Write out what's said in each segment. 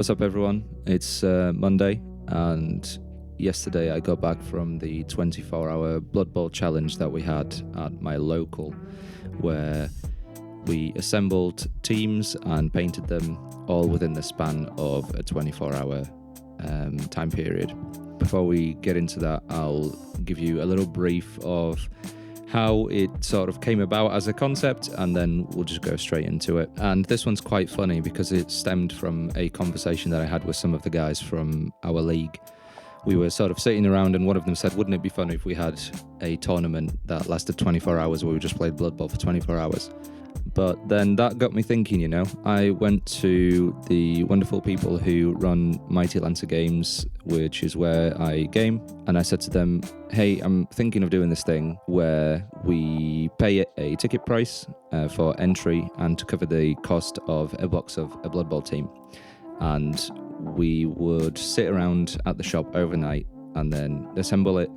What's up, everyone? It's Monday, and yesterday I got back from the 24-hour Blood Bowl challenge that we had at my local, where we assembled teams and painted them all within the span of a 24-hour time period. Before we get into that, I'll give you a little brief of how it sort of came about as a concept, and then we'll just go straight into it. And this one's quite funny because it stemmed from a conversation that I had with some of the guys from our league. We were sort of sitting around and one of them said, wouldn't it be funny if we had a tournament that lasted 24 hours where we just played Blood Bowl for 24 hours? But then that got me thinking, I went to the wonderful people who run Mighty Lancer Games, which is where I game, and I said to them, hey, I'm thinking of doing this thing where we pay a ticket price for entry and to cover the cost of a box of a Blood Bowl team. And we would sit around at the shop overnight and then assemble it,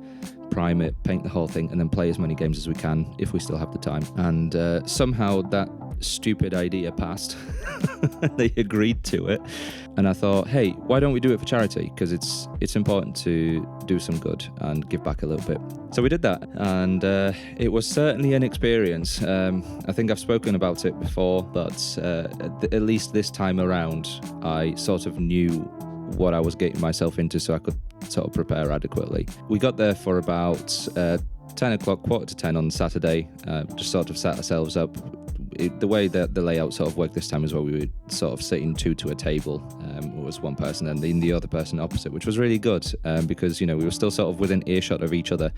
prime it, paint the whole thing, and then play as many games as we can if we still have the time. And somehow that stupid idea passed. They agreed to it, and I thought, hey, why don't we do it for charity? Because it's important to do some good and give back a little bit. So we did that, and it was certainly an experience. I think I've spoken about it before, but at least this time around, I sort of knew what I was getting myself into, so I could sort of prepare adequately. We got there for about 10 o'clock, quarter to 10 on Saturday, just sort of set ourselves up. The way that the layout sort of worked this time is where we were sort of sitting two to a table. It was one person and the other person opposite, which was really good because, we were still sort of within earshot of each other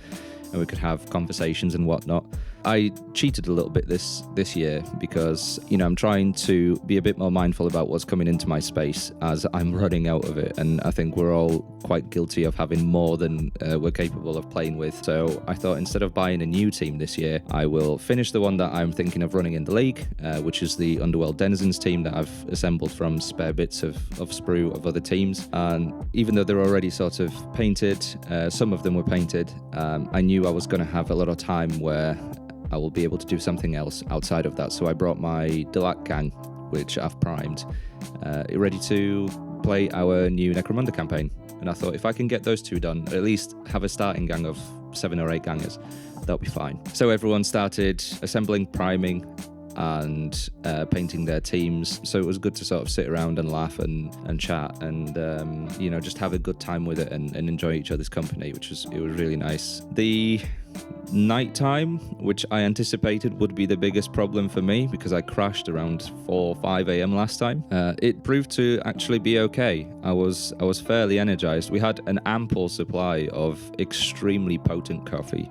and we could have conversations and whatnot. I cheated a little bit this year because, I'm trying to be a bit more mindful about what's coming into my space as I'm running out of it. And I think we're all quite guilty of having more than we're capable of playing with. So I thought instead of buying a new team this year, I will finish the one that I'm thinking of running in the league, which is the Underworld Denizens team that I've assembled from spare bits of sprue of other teams. And even though they're already sort of painted, some of them were painted, I knew I was going to have a lot of time where I will be able to do something else outside of that. So I brought my Delac gang, which I've primed, ready to play our new Necromunda campaign. And I thought if I can get those two done, at least have a starting gang of 7 or 8 gangers, that'll be fine. So everyone started assembling, priming, and painting their teams. So it was good to sort of sit around and laugh and chat and just have a good time with it and enjoy each other's company, it was really nice. The nighttime, which I anticipated would be the biggest problem for me because I crashed around 4 or 5 a.m. last time. It proved to actually be okay. I was fairly energized. We had an ample supply of extremely potent coffee,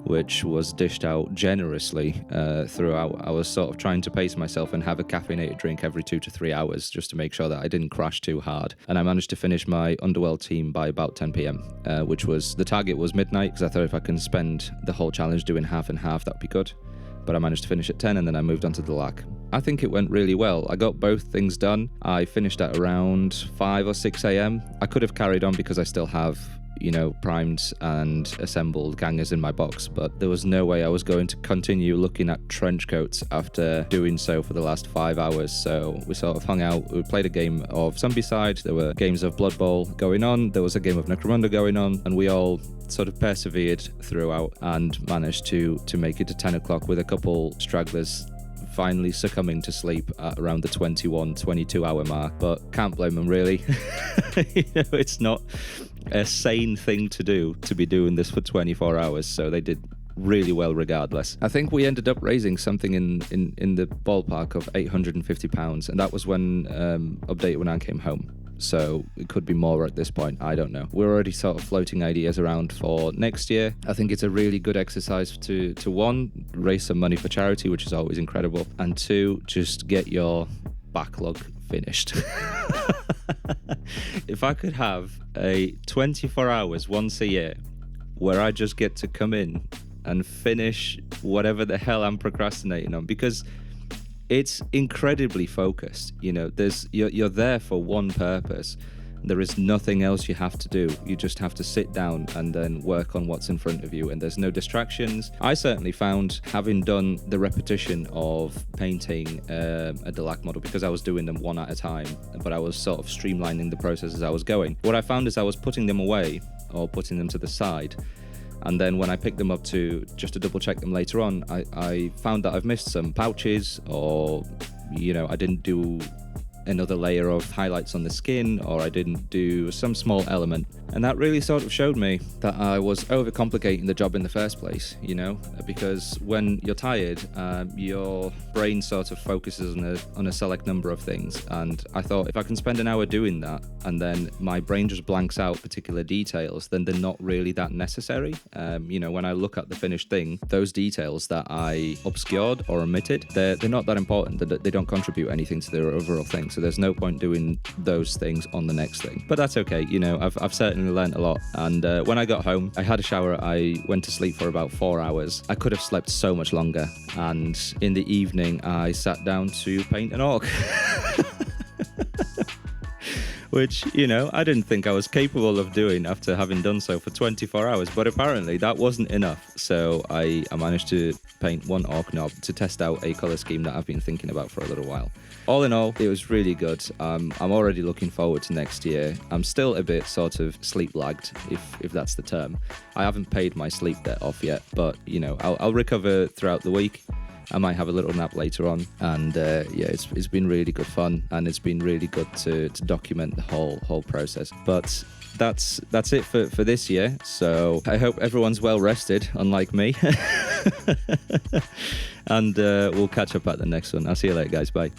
which was dished out generously throughout. I was sort of trying to pace myself and have a caffeinated drink every 2 to 3 hours just to make sure that I didn't crash too hard. And I managed to finish my Underworld team by about 10 p.m, which was, the target was midnight, because I thought if I can spend the whole challenge doing half and half, that'd be good. But I managed to finish at 10 and then I moved on to the LAC. I think it went really well. I got both things done. I finished at around 5 or 6 a.m. I could have carried on because I still have primed and assembled gangers in my box, but there was no way I was going to continue looking at trench coats after doing so for the last 5 hours. So we sort of hung out, we played a game of Zombicide, there were games of Blood Bowl going on, there was a game of Necromunda going on, and we all sort of persevered throughout and managed to make it to 10 o'clock with a couple stragglers finally succumbing to sleep at around the 22 hour mark. But can't blame them, really. It's not a sane thing to do, to be doing this for 24 hours, so they did really well regardless. I think we ended up raising something in the ballpark of £850, and that was when Update when I came home. So it could be more at this point, I don't know. We're already sort of floating ideas around for next year. I think it's a really good exercise to one, raise some money for charity, which is always incredible, and two, just get your backlog finished. If I could have a 24 hours once a year where I just get to come in and finish whatever the hell I'm procrastinating on, because it's incredibly focused. You're there for one purpose. There is nothing else you have to do. You just have to sit down and then work on what's in front of you, and there's no distractions. I certainly found, having done the repetition of painting a Delac model, because I was doing them one at a time, but I was sort of streamlining the process as I was going. What I found is I was putting them away or putting them to the side, and then when I picked them up just to double check them later on, I found that I've missed some pouches, or I didn't do another layer of highlights on the skin, or I didn't do some small element. And that really sort of showed me that I was overcomplicating the job in the first place, because when you're tired, your brain sort of focuses on a select number of things. And I thought, if I can spend an hour doing that and then my brain just blanks out particular details, then they're not really that necessary. When I look at the finished thing, those details that I obscured or omitted, they're not that important. They don't contribute anything to the overall thing. So there's no point doing those things on the next thing. But that's okay. I've certainly learned a lot. And when I got home, I had a shower. I went to sleep for about 4 hours. I could have slept so much longer. And in the evening, I sat down to paint an orc. Which, I didn't think I was capable of doing after having done so for 24 hours, but apparently that wasn't enough. So I managed to paint one orc knob to test out a color scheme that I've been thinking about for a little while. All in all, it was really good. I'm already looking forward to next year. I'm still a bit sort of sleep lagged, if that's the term. I haven't paid my sleep debt off yet, but, I'll recover throughout the week. I might have a little nap later on, and it's been really good fun, and it's been really good to document the whole process. But that's it for this year. So I hope everyone's well rested, unlike me. And we'll catch up at the next one. I'll see you later, guys. Bye.